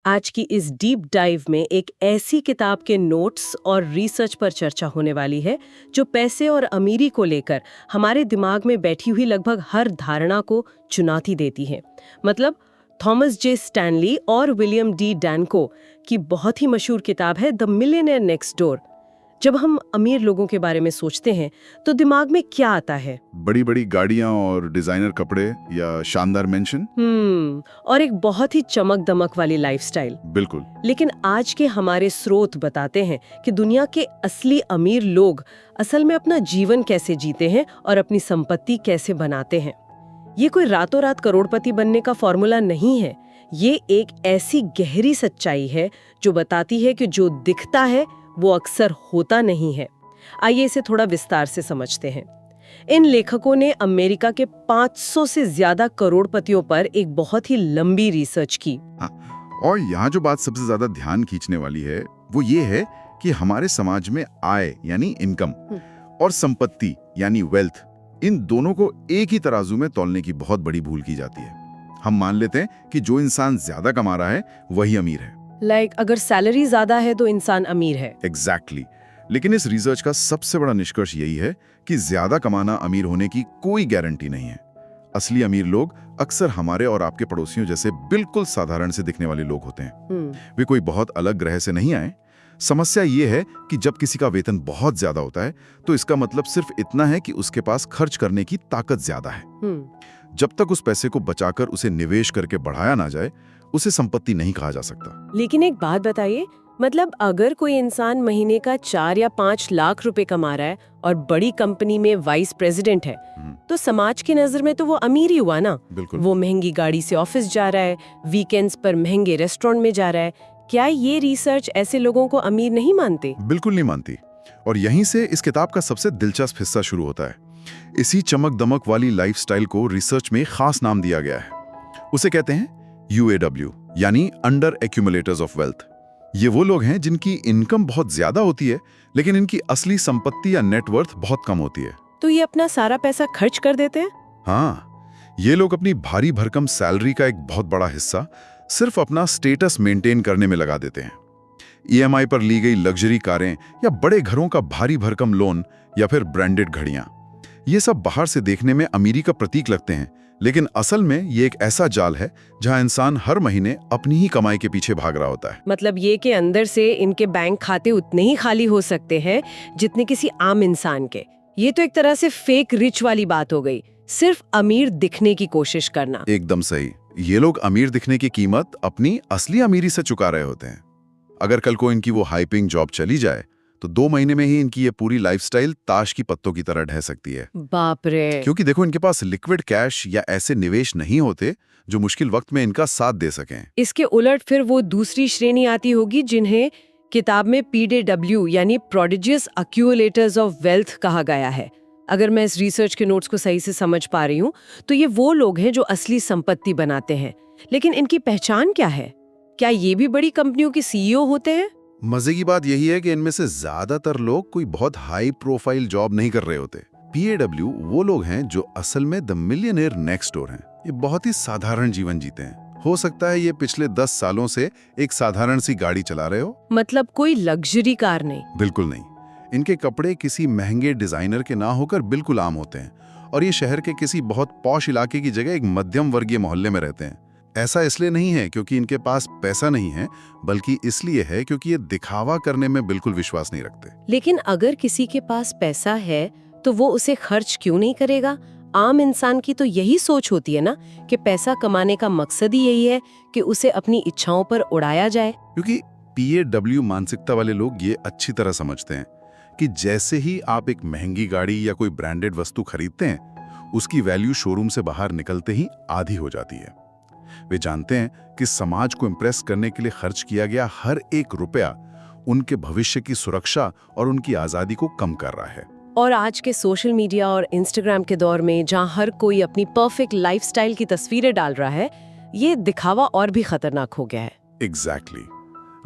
आज की इस डीप डाइव में एक ऐसी किताब के नोट्स और रिसर्च पर चर्चा होने वाली है जो पैसे और अमीरी को लेकर हमारे दिमाग में बैठी हुई लगभग हर धारणा को चुनौती देती है। मतलब थॉमस जे स्टैनली और विलियम डी डैनको की बहुत ही मशहूर किताब है द मिलियनेयर नेक्स्ट डोर। जब हम अमीर लोगों के बारे में सोचते हैं तो दिमाग में क्या आता है? बड़ी बड़ी गाड़ियां और डिजाइनर कपड़े या शानदार मेंशन। और एक बहुत ही चमक दमक वाली लाइफस्टाइल। बिल्कुल। लेकिन आज के हमारे स्रोत बताते हैं कि दुनिया के असली अमीर लोग असल में अपना जीवन कैसे जीते हैं और अपनी संपत्ति कैसे बनाते हैं। ये कोई रातों रात करोड़पति बनने का फॉर्मूला नहीं है। ये एक ऐसी गहरी सच्चाई है जो बताती है कि जो दिखता है वो अक्सर होता नहीं है। आइए इसे थोड़ा विस्तार से समझते हैं। इन लेखकों ने अमेरिका के 500 से ज्यादा करोड़पतियों पर एक बहुत ही लंबी रिसर्च की। और यहाँ जो बात सबसे ज्यादा ध्यान खींचने वाली है वो ये है कि हमारे समाज में आय यानी इनकम और संपत्ति यानी वेल्थ, इन दोनों को एक ही तराजू में तौलने की बहुत बड़ी भूल की जाती है। हम मान लेते हैं कि जो इंसान ज्यादा कमा रहा है वही अमीर है। अगर सैलरी ज्यादा है तो इंसान अमीर है। एग्जैक्टली। लेकिन इस रिसर्च का सबसे बड़ा निष्कर्ष यही है कि ज्यादा कमाना अमीर होने की कोई गारंटी नहीं है। असली अमीर लोग अक्सर हमारे और आपके पड़ोसियों जैसे बिल्कुल साधारण से दिखने वाले लोग होते हैं। वे कोई बहुत अलग ग्रह से नहीं आए। समस्या ये है कि जब किसी का वेतन बहुत ज्यादा होता है तो इसका मतलब सिर्फ इतना है कि उसके पास खर्च करने की ताकत ज्यादा है। जब तक उस पैसे को बचाकर उसे निवेश करके बढ़ाया ना जाए उसे संपत्ति नहीं कहा जा सकता। लेकिन एक बात बताइए, मतलब अगर कोई इंसान महीने का 4 या 5 लाख रुपए कमा रहा है और बड़ी कंपनी में वाइस प्रेसिडेंट है, तो समाज की नजर में तो वो अमीर ही हुआ ना। बिल्कुल। वो महंगी गाड़ी से ऑफिस जा रहा है, वीकेंड्स पर महंगे रेस्टोरेंट में जा रहा है। क्या ये रिसर्च ऐसे लोगों को अमीर नहीं मानती? बिल्कुल नहीं मानती। और यहीं से इस किताब का सबसे दिलचस्प हिस्सा शुरू होता है। इसी चमक दमक वाली लाइफस्टाइल को रिसर्च में खास नाम दिया गया है। उसे कहते हैं UAW, यानी अंडर एक्यूमुलेटर्स ऑफ वेल्थ। ये वो लोग हैं जिनकी इनकम बहुत ज्यादा होती है लेकिन इनकी असली संपत्ति या नेटवर्थ बहुत कम होती है। तो ये अपना सारा पैसा खर्च कर देते हैं? हाँ, ये लोग अपनी भारी भरकम सैलरी का एक बहुत बड़ा हिस्सा सिर्फ अपना स्टेटस मेंटेन करने में लगा देते हैं। EMI पर ली गई लग्जरी कारें या बड़े घरों का भारी भरकम लोन या फिर ब्रांडेड घड़ियां, ये सब बाहर से देखने में अमीरी का प्रतीक लगते हैं, लेकिन असल में ये एक ऐसा जाल है जहां इंसान हर महीने अपनी ही कमाई के पीछे भाग रहा होता है। मतलब ये कि अंदर से इनके बैंक खाते उतने ही खाली हो सकते हैं जितने किसी आम इंसान के। ये तो एक तरह से फेक रिच वाली बात हो गई, सिर्फ अमीर दिखने की कोशिश करना। एकदम सही। ये लोग अमीर दिखने की कीमत अपनी असली अमीरी से चुका रहे होते हैं। अगर कल को इनकी वो हाई-पेइंग जॉब चली जाए तो 2 महीने में ही इनकी ये पूरी लाइफस्टाइल ताश की पत्तों की तरह ढह सकती है। बाप रे। क्योंकि देखो, इनके पास लिक्विड कैश या ऐसे निवेश नहीं होते जो मुश्किल वक्त में इनका साथ दे सकें। इसके उलट फिर वो दूसरी श्रेणी आती होगी जिन्हें किताब में PDW यानी प्रोडिजियस अक्यूमुलेटर्स ऑफ वेल्थ कहा गया है। अगर मैं इस रिसर्च के नोट्स को सही से समझ पा रही हूँ तो ये वो लोग हैं जो असली संपत्ति बनाते हैं। लेकिन इनकी पहचान क्या है? क्या ये भी बड़ी कंपनियों के CEO होते हैं? मजे की बात यही है कि इनमें से ज्यादातर लोग कोई बहुत हाई प्रोफाइल जॉब नहीं कर रहे होते। PAW वो लोग हैं जो असल में द मिलियनेयर नेक्स्ट डोर हैं। ये बहुत ही साधारण जीवन जीते हैं। हो सकता है ये पिछले 10 सालों से एक साधारण सी गाड़ी चला रहे हो। मतलब कोई लग्जरी कार नहीं? बिल्कुल नहीं। इनके कपड़े किसी महंगे डिजाइनर के ना होकर बिल्कुल आम होते हैं और ये शहर के किसी बहुत पॉश इलाके की जगह एक मध्यम वर्गीय मोहल्ले में रहते हैं। ऐसा इसलिए नहीं है क्योंकि इनके पास पैसा नहीं है, बल्कि इसलिए है क्योंकि ये दिखावा करने में बिल्कुल विश्वास नहीं रखते। लेकिन अगर किसी के पास पैसा है तो वो उसे खर्च क्यों नहीं करेगा? आम इंसान की तो यही सोच होती है ना कि पैसा कमाने का मकसद ही यही है कि उसे अपनी इच्छाओं पर उड़ाया जाए। क्योंकि PAW मानसिकता वाले लोग ये अच्छी तरह समझते हैं कि जैसे ही आप एक महंगी गाड़ी या कोई ब्रांडेड वस्तु खरीदते हैं, उसकी वैल्यू शोरूम से बाहर निकलते ही आधी हो जाती है। वे जानते हैं कि समाज को इम्प्रेस करने के लिए खर्च किया गया हर एक रुपया उनके भविष्य की सुरक्षा और उनकी आजादी को कम कर रहा है। और आज के सोशल मीडिया और इंस्टाग्राम के दौर में जहां हर कोई अपनी परफेक्ट लाइफस्टाइल की तस्वीरें डाल रहा है, ये दिखावा और भी खतरनाक हो गया है। एग्जैक्टली।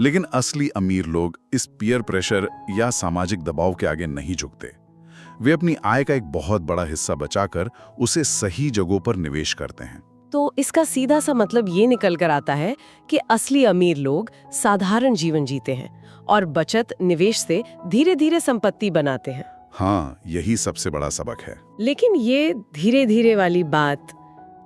लेकिन असली अमीर लोग इस पीयर प्रेशर या सामाजिक दबाव के आगे नहीं झुकते। वे अपनी आय का एक बहुत बड़ा हिस्सा बचाकर उसे सही जगहों पर निवेश करते हैं। तो इसका सीधा सा मतलब ये निकल कर आता है कि असली अमीर लोग साधारण जीवन जीते हैं और बचत निवेश से धीरे धीरे संपत्ति बनाते हैं। हाँ, यही सबसे बड़ा सबक है। लेकिन ये धीरे धीरे वाली बात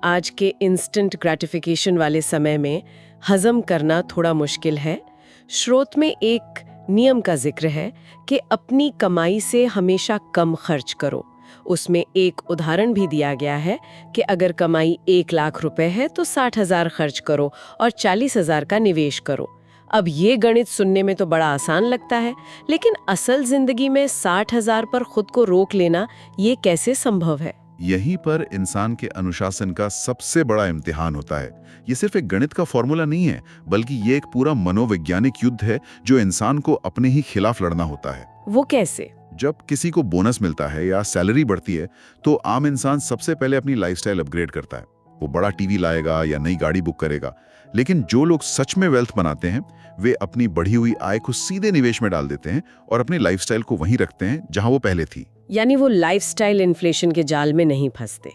आज के इंस्टेंट ग्रेटिफिकेशन वाले समय में हजम करना थोड़ा मुश्किल है। स्रोत में एक नियम का जिक्र है कि अपनी कमाई से हमेशा कम खर्च करो। उसमें एक उदाहरण भी दिया गया है कि अगर कमाई 1 लाख रुपए है तो 60,000 खर्च करो और 40,000 का निवेश करो। अब ये गणित सुनने में तो बड़ा आसान लगता है, लेकिन असल जिंदगी में 60,000 पर खुद को रोक लेना ये कैसे संभव है? यहीं पर इंसान के अनुशासन का सबसे बड़ा इम्तिहान होता है। ये सिर्फ एक गणित का फॉर्मूला नहीं है, बल्कि ये एक पूरा मनोवैज्ञानिक युद्ध है जो इंसान को अपने ही खिलाफ लड़ना होता है। वो कैसे? जब किसी को बोनस मिलता है या सैलरी बढ़ती है तो आम इंसान सबसे पहले अपनी लाइफस्टाइल अपग्रेड करता है। वो बड़ा टीवी लाएगा या नई गाड़ी बुक करेगा। लेकिन जो लोग सच में वेल्थ बनाते हैं वे अपनी बढ़ी हुई आय को सीधे निवेश में डाल देते हैं और अपनी लाइफस्टाइल को वहीं रखते हैं जहां वो पहले थी। यानी वो लाइफस्टाइल इन्फ्लेशन के जाल में नहीं फंसते।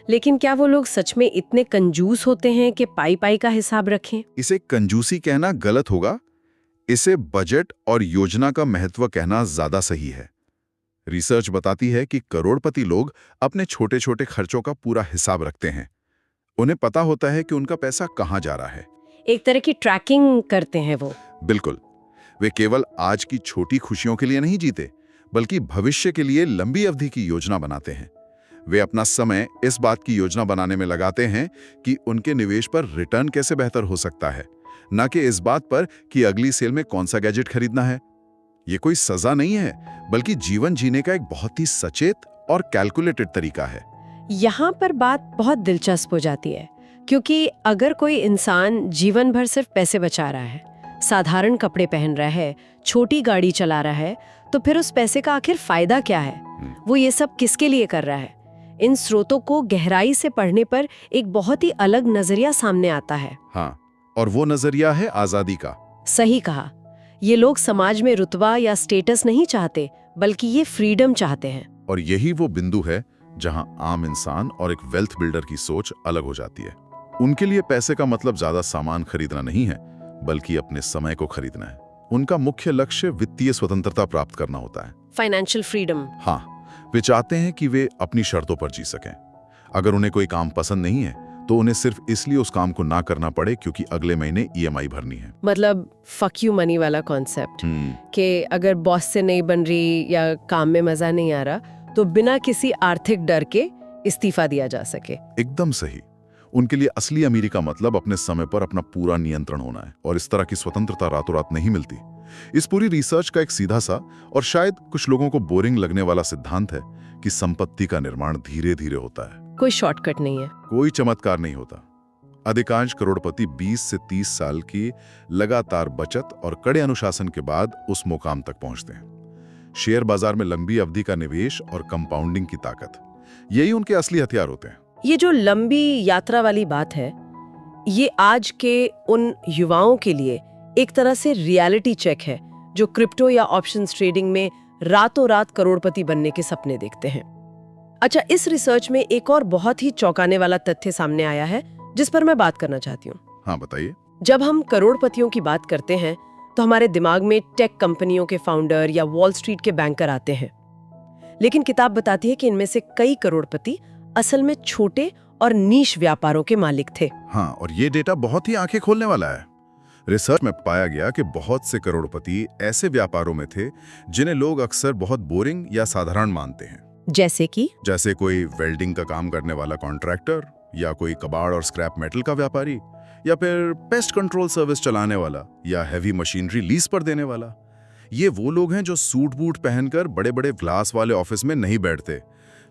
लेकिन क्या वो लोग सच में इतने कंजूस होते हैं कि पाई पाई का हिसाब रखें? इसे कंजूसी कहना गलत होगा। इसे बजट और योजना का महत्व कहना ज्यादा सही है। रिसर्च बताती है कि करोड़पति लोग अपने छोटे छोटे खर्चों का पूरा हिसाब रखते हैं। उन्हें पता होता है कि उनका पैसा कहां जा रहा है। एक तरह की ट्रैकिंग करते हैं वो। बिल्कुल। वे केवल आज की छोटी खुशियों के लिए नहीं जीते, बल्कि भविष्य के लिए लंबी अवधि की योजना बनाते हैं। वे अपना समय इस बात की योजना बनाने में लगाते हैं कि उनके निवेश पर रिटर्न कैसे बेहतर हो सकता है, न कि इस बात पर कि अगली सेल में कौन सा गैजेट खरीदना है। ये कोई सजा नहीं है, बल्कि जीवन जीने का एक बहुत ही सचेत और कैलकुलेटेड तरीका है। यहाँ पर बात बहुत दिलचस्प हो जाती है, क्योंकि अगर कोई इंसान जीवन भर सिर्फ पैसे बचा रहा है, साधारण कपड़े पहन रहा है, छोटी गाड़ी चला रहा है, तो फिर उस पैसे का आखिर फायदा क्या है? वो ये सब किसके लिए कर रहा है? इन स्रोतों को गहराई से पढ़ने पर एक बहुत ही अलग नजरिया सामने आता है। हाँ, और वो नजरिया है आजादी का। सही कहा। ये लोग समाज में रुतबा या स्टेटस नहीं चाहते, बल्कि ये फ्रीडम चाहते हैं। और यही वो बिंदु है जहां आम इंसान और एक वेल्थ बिल्डर की सोच अलग हो जाती है। उनके लिए पैसे का मतलब ज्यादा सामान खरीदना नहीं है, बल्कि अपने समय को खरीदना है। उनका मुख्य लक्ष्य वित्तीय स्वतंत्रता प्राप्त करना होता है। Financial freedom. हाँ, वे चाहते हैं कि वे अपनी शर्तों पर जी सकें। अगर उन्हें कोई काम पसंद नहीं है तो उन्हें सिर्फ इसलिए उस काम को ना करना पड़े क्योंकि अगले महीने ईएमआई भरनी है। मतलब फक यू मनी वाला कॉन्सेप्ट कि अगर बॉस से नहीं बन रही या काम में मजा नहीं आ रहा तो बिना किसी आर्थिक डर के इस्तीफा दिया जा सके। एकदम सही। उनके लिए असली अमीरी का मतलब अपने समय पर अपना पूरा नियंत्रण होना है, और इस तरह की स्वतंत्रता रातों रात नहीं मिलती। इस पूरी रिसर्च का एक सीधा सा और शायद कुछ लोगों को बोरिंग लगने वाला सिद्धांत है कि संपत्ति का निर्माण धीरे धीरे होता है। कोई शॉर्टकट नहीं है, कोई चमत्कार नहीं होता। अधिकांश करोड़पति 20 से 30 साल की लगातार बचत और कड़े अनुशासन के बाद उस मुकाम तक पहुंचते हैं। शेयर बाजार में लंबी अवधि का निवेश और कंपाउंडिंग की ताकत, यही उनके असली हथियार होते हैं। ये जो लंबी यात्रा वाली बात है, ये आज के उन युवाओं के लिए एक तरह से रियलिटी चेक है जो क्रिप्टो या ऑप्शंस ट्रेडिंग में रातों रात करोड़पति बनने के सपने देखते हैं। अच्छा, इस रिसर्च में एक और बहुत ही चौंकाने वाला तथ्य सामने आया है जिस पर मैं बात करना चाहती हूँ। हाँ, बताइए। जब हम करोड़पतियों की बात करते हैं तो हमारे दिमाग में टेक कंपनियों के फाउंडर या वॉल स्ट्रीट के बैंकर आते हैं, लेकिन किताब बताती है कि इनमें से कई करोड़पति असल में छोटे और नीश व्यापारों के मालिक थे। हाँ, और ये डेटा बहुत ही आंखें खोलने वाला है। रिसर्च में पाया गया कि बहुत से करोड़पति ऐसे व्यापारों में थे जिन्हें लोग अक्सर बहुत बोरिंग या साधारण मानते हैं। जैसे कोई वेल्डिंग का काम करने वाला कॉन्ट्रैक्टर, या कोई कबाड़ और स्क्रैप मेटल का व्यापारी, या फिर पेस्ट कंट्रोल सर्विस चलाने वाला, या हैवी मशीनरी लीज पर देने वाला। ये वो लोग हैं जो सूट बूट पहनकर बड़े बड़े ग्लास वाले ऑफिस में नहीं बैठते,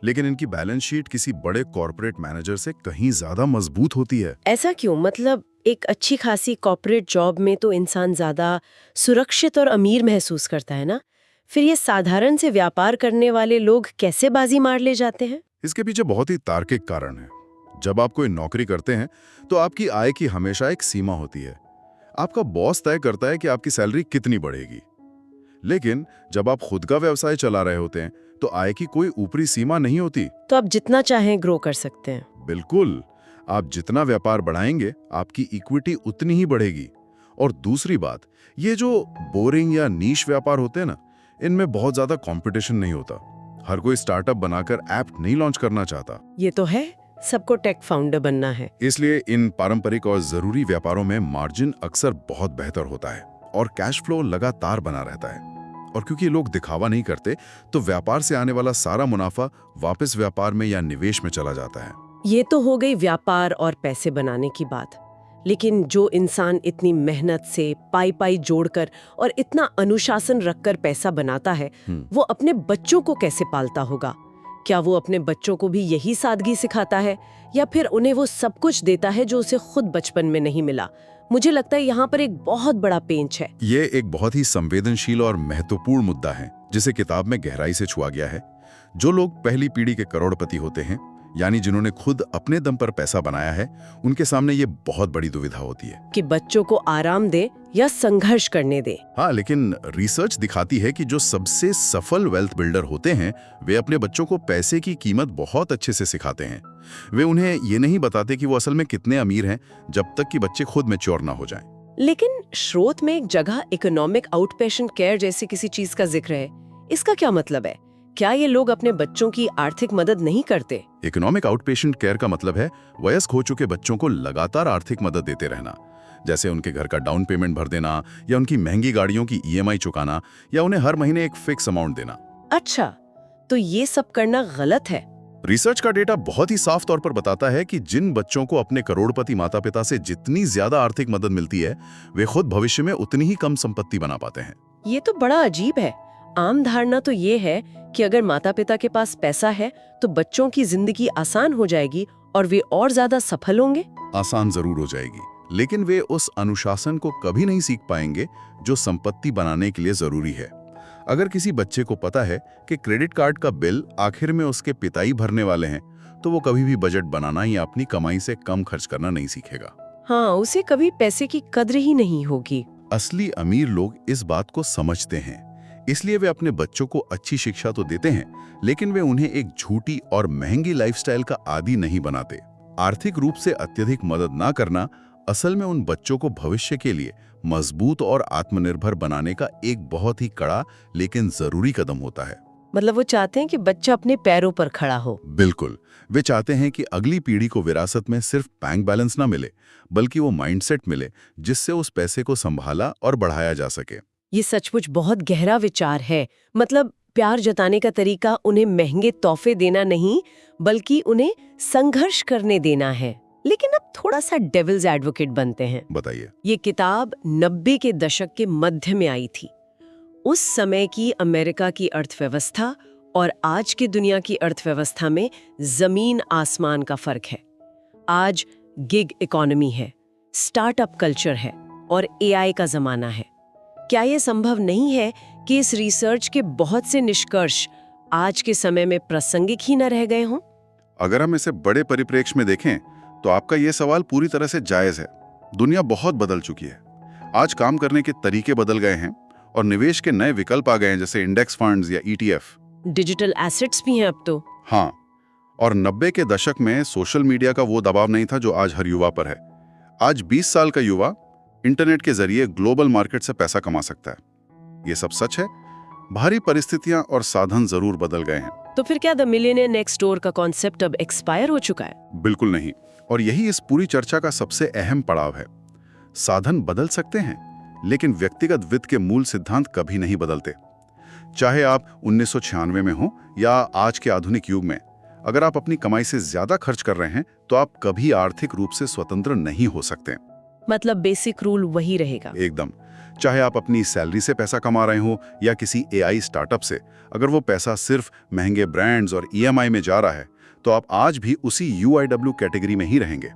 लेकिन इनकी बैलेंस शीट किसी बड़े कॉर्पोरेट मैनेजर से कहीं ज्यादा मजबूत होती है। ऐसा क्यों? मतलब एक अच्छी खासी कॉर्पोरेट जॉब में तो इंसान ज्यादा सुरक्षित और अमीर महसूस करता है ना, फिर ये साधारण से व्यापार करने वाले लोग कैसे बाजी मार ले जाते हैं? इसके पीछे बहुत ही तार्किक कारण है। जब आप कोई नौकरी करते हैं तो आपकी आय की हमेशा एक सीमा होती है। आपका बॉस तय करता है कि आपकी सैलरी कितनी बढ़ेगी। लेकिन जब आप खुद का व्यवसाय चला रहे होते हैं तो आय की कोई ऊपरी सीमा नहीं होती। तो आप जितना चाहें ग्रो कर सकते हैं। बिल्कुल। आप जितना व्यापार बढ़ाएंगे आपकी इक्विटी उतनी ही बढ़ेगी। और दूसरी बात, ये जो बोरिंग या नीश व्यापार होते हैं ना, इनमें बहुत ज्यादा कंपटीशन नहीं होता। हर कोई स्टार्टअप बनाकर ऐप नहीं लॉन्च करना चाहता। ये तो है, सबको टेक फाउंडर बनना है। इसलिए इन पारंपरिक और जरूरी व्यापारों में मार्जिन अक्सर बहुत बेहतर होता है और कैश फ्लो लगातार बना रहता है। और क्योंकि लोग दिखावा नहीं करते, तो व्यापार से आने वाला सारा मुनाफा वापस व्यापार में या निवेश में चला जाता है। ये तो हो गई व्यापार और पैसे बनाने की बात। लेकिन जो इंसान इतनी मेहनत से पाई पाई जोड़कर और इतना अनुशासन रखकर पैसा बनाता है, वो अपने बच्चों को कैसे पालता होगा? क्या वो अपने बच्चों को भी यही सादगी सिखाता है, या फिर उन्हें वो सब कुछ देता है जो उसे खुद बचपन में नहीं मिला? मुझे लगता है यहाँ पर एक बहुत बड़ा पेंच है। ये एक बहुत ही संवेदनशील और महत्वपूर्ण मुद्दा है, जिसे किताब में गहराई से छुआ गया है। जो लोग पहली पीढ़ी के करोड़पति होते हैं, यानी जिन्होंने खुद अपने दम पर पैसा बनाया है, उनके सामने ये बहुत बड़ी दुविधा होती है कि बच्चों को आराम दे या संघर्ष करने दे। हाँ, लेकिन रिसर्च दिखाती है कि जो सबसे सफल वेल्थ बिल्डर होते हैं, वे अपने बच्चों को पैसे की कीमत बहुत अच्छे से सिखाते हैं। वे उन्हें ये नहीं बताते कि वो असल में कितने अमीर हैं, जब तक कि बच्चे खुद मैच्योर ना हो जाएं। लेकिन स्रोत में एक जगह इकोनॉमिक आउटपेशेंट केयर जैसी किसी चीज का जिक्र है। इसका क्या मतलब है? क्या ये लोग अपने बच्चों की आर्थिक मदद नहीं करते? इकोनॉमिक आउटपेशेंट केयर का मतलब है वयस्क हो चुके बच्चों को लगातार आर्थिक मदद देते रहना, जैसे उनके घर का डाउन पेमेंट भर देना, या उनकी महंगी गाड़ियों की ईएमआई चुकाना, या उन्हें हर महीने एक फिक्स अमाउंट देना। अच्छा, तो ये सब करना गलत है? रिसर्च का डेटा बहुत ही साफ तौर पर बताता है कि जिन बच्चों को अपने करोड़पति माता पिता से जितनी ज्यादा आर्थिक मदद मिलती है, वे खुद भविष्य में उतनी ही कम संपत्ति बना पाते हैं। ये तो बड़ा अजीब है। आम धारणा तो ये है कि अगर माता पिता के पास पैसा है तो बच्चों की जिंदगी आसान हो जाएगी और वे और ज्यादा सफल होंगे। आसान जरूर हो जाएगी, लेकिन वे उस अनुशासन को कभी नहीं सीख पाएंगे जो संपत्ति बनाने के लिए जरूरी है। अगर किसी बच्चे को पता है कि क्रेडिट कार्ड का बिल आखिर में उसके पिता ही भरने वाले हैं, तो वो कभी भी बजट बनाना या अपनी कमाई से कम खर्च करना नहीं सीखेगा। हाँ, उसे कभी पैसे की कद्र ही नहीं होगी। असली अमीर लोग इस बात को समझते हैं, इसलिए वे अपने बच्चों को अच्छी शिक्षा तो देते हैं, लेकिन वे उन्हें एक झूठी और महंगी लाइफस्टाइल का आदी नहीं बनाते। आर्थिक रूप से अत्यधिक मदद ना करना असल में उन बच्चों को भविष्य के लिए मजबूत और आत्मनिर्भर बनाने का एक बहुत ही कड़ा लेकिन जरूरी कदम होता है। मतलब वो चाहते हैं कि बच्चा अपने पैरों पर खड़ा हो। बिल्कुल, वे चाहते हैं कि अगली पीढ़ी को विरासत में सिर्फ बैंक बैलेंस ना मिले, बल्कि वो माइंडसेट मिले जिससे उस पैसे को संभाला और बढ़ाया जा सके। ये सचमुच बहुत गहरा विचार है। मतलब प्यार जताने का तरीका उन्हें महंगे तोहफे देना नहीं, बल्कि उन्हें संघर्ष करने देना है। लेकिन अब थोड़ा सा डेविल्स एडवोकेट बनते हैं। बताइए। ये किताब 90 के दशक के मध्य में आई थी। उस समय की अमेरिका की अर्थव्यवस्था और आज की दुनिया की अर्थव्यवस्था में जमीन आसमान का फर्क है। आज गिग इकोनॉमी है, स्टार्टअप कल्चर है और एआई का जमाना है। क्या ये संभव नहीं है कि इस रिसर्च के बहुत से निष्कर्ष आज के समय में प्रासंगिक ही न रह गए हों? अगर हम इसे बड़े परिप्रेक्ष्य में देखें तो आपका यह सवाल पूरी तरह से जायज है। दुनिया बहुत बदल चुकी है। आज काम करने के तरीके बदल गए हैं और निवेश के नए विकल्प आ गए हैं, जैसे इंडेक्स फंड्स या ईटीएफ। डिजिटल एसेट्स भी हैं अब तो। हाँ, और 90 के दशक में सोशल मीडिया का वो दबाव नहीं था जो आज हर युवा पर है। आज 20 साल का युवा इंटरनेट के जरिए ग्लोबल मार्केट से पैसा कमा सकता है। ये सब सच है। भारी परिस्थितियां और साधन जरूर बदल गए हैं। तो फिर क्या द मिलियनेयर नेक्स्ट डोर का कॉन्सेप्ट अब एक्सपायर हो चुका है? बिल्कुल नहीं, और यही इस पूरी चर्चा का सबसे अहम पड़ाव है। साधन बदल सकते हैं, लेकिन व्यक्तिगत वित्त के मूल सिद्धांत कभी नहीं बदलते। चाहे आप 1996 में हो या आज के आधुनिक युग में, अगर आप अपनी कमाई से ज्यादा खर्च कर रहे हैं तो आप कभी आर्थिक रूप से स्वतंत्र नहीं हो सकते। मतलब बेसिक रूल वही रहेगा। एकदम। चाहे आप अपनी सैलरी से पैसा कमा रहे हो या किसी एआई स्टार्टअप से, अगर वो पैसा सिर्फ महंगे ब्रांड्स और ईएमआई में जा रहा है तो आप आज भी उसी यूआईडब्ल्यू कैटेगरी में ही रहेंगे।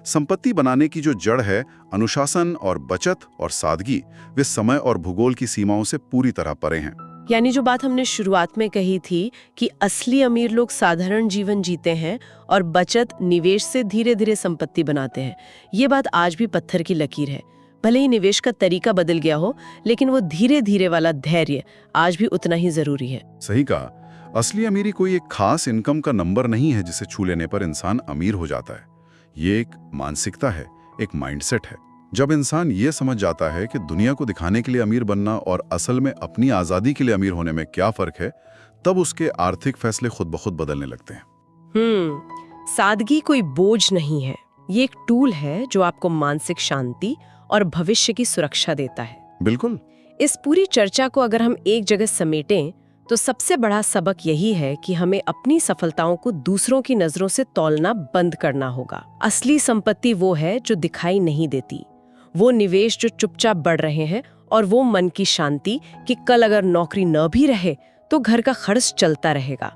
संपत्ति बनाने की जो जड़ है, अनुशासन और बचत और सादगी, वे समय और भूगोल की सीमाओं से पूरी तरह परे हैं। यानी जो बात हमने शुरुआत में कही थी कि असली अमीर लोग साधारण जीवन जीते हैं और बचत निवेश से धीरे धीरे संपत्ति बनाते हैं, ये बात आज भी पत्थर की लकीर है। भले ही निवेश का तरीका बदल गया हो, लेकिन वो धीरे धीरे वाला धैर्य आज भी उतना ही जरूरी है। सही कहा। असली अमीरी कोई एक खास इनकम का नंबर नहीं है जिसे छू लेने पर इंसान अमीर हो जाता है। ये एक मानसिकता है, एक माइंडसेट है। जब इंसान ये समझ जाता है कि दुनिया को दिखाने के लिए अमीर बनना और असल में अपनी आज़ादी के लिए अमीर होने में क्या फ़र्क है, तब उसके आर्थिक फैसले खुद ब खुद बदलने लगते हैं। सादगी कोई बोझ नहीं है, ये एक टूल है जो आपको मानसिक शांति और भविष्य की सुरक्षा देता है। बिल्कुल। इस पूरी चर्चा को अगर हम एक जगह समेटें तो सबसे बड़ा सबक यही है कि हमें अपनी सफलताओं को दूसरों की नजरों से तौलना बंद करना होगा। असली संपत्ति वो है जो दिखाई नहीं देती, वो निवेश जो चुपचाप बढ़ रहे हैं, और वो मन की शांति कि कल अगर नौकरी न भी रहे तो घर का खर्च चलता रहेगा।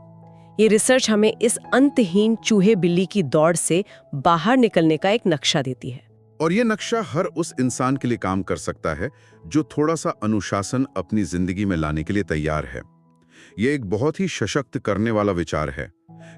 ये रिसर्च हमें इस अंतहीन चूहे बिल्ली की दौड़ से बाहर निकलने का एक नक्शा देती है। और ये नक्शा हर उस इंसान के लिए काम कर सकता है जो थोड़ा सा अनुशासन अपनी जिंदगी में लाने के लिए तैयार है। ये एक बहुत ही सशक्त करने वाला विचार है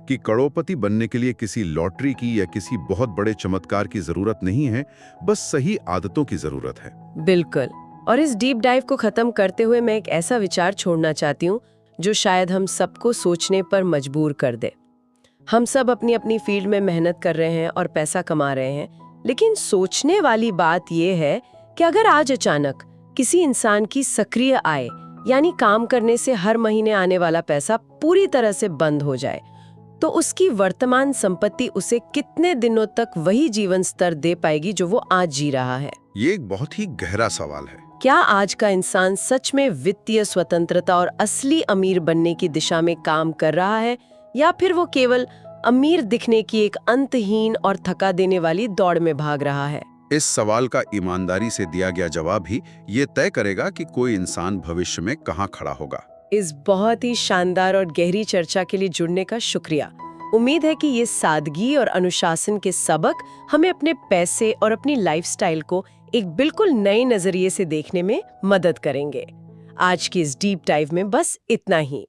कि करोड़पति बनने के लिए किसी लॉटरी की या किसी बहुत बड़े चमत्कार की जरूरत नहीं है, बस सही आदतों की जरूरत है। बिल्कुल। और इस डीप डाइव को खत्म करते हुए मैं एक ऐसा विचार छोड़ना चाहती हूँ जो शायद हम सबको सोचने पर मजबूर कर दे। हम सब अपनी अपनी फील्ड में मेहनत कर रहे हैं और पैसा कमा रहे हैं, लेकिन सोचने वाली बात यह है कि अगर आज अचानक किसी इंसान की सक्रिय आय यानी काम करने से हर महीने आने वाला पैसा पूरी तरह से बंद हो जाए, तो उसकी वर्तमान संपत्ति उसे कितने दिनों तक वही जीवन स्तर दे पाएगी जो वो आज जी रहा है? ये एक बहुत ही गहरा सवाल है। क्या आज का इंसान सच में वित्तीय स्वतंत्रता और असली अमीर बनने की दिशा में काम कर रहा है, या फिर वो केवल अमीर दिखने की एक अंतहीन और थका देने वाली दौड़ में भाग रहा है? इस सवाल का ईमानदारी से दिया गया जवाब ही ये तय करेगा कि कोई इंसान भविष्य में कहाँ खड़ा होगा। इस बहुत ही शानदार और गहरी चर्चा के लिए जुड़ने का शुक्रिया। उम्मीद है कि ये सादगी और अनुशासन के सबक हमें अपने पैसे और अपनी लाइफस्टाइल को एक बिल्कुल नए नजरिए से देखने में मदद करेंगे। आज की इस डीप डाइव में बस इतना ही।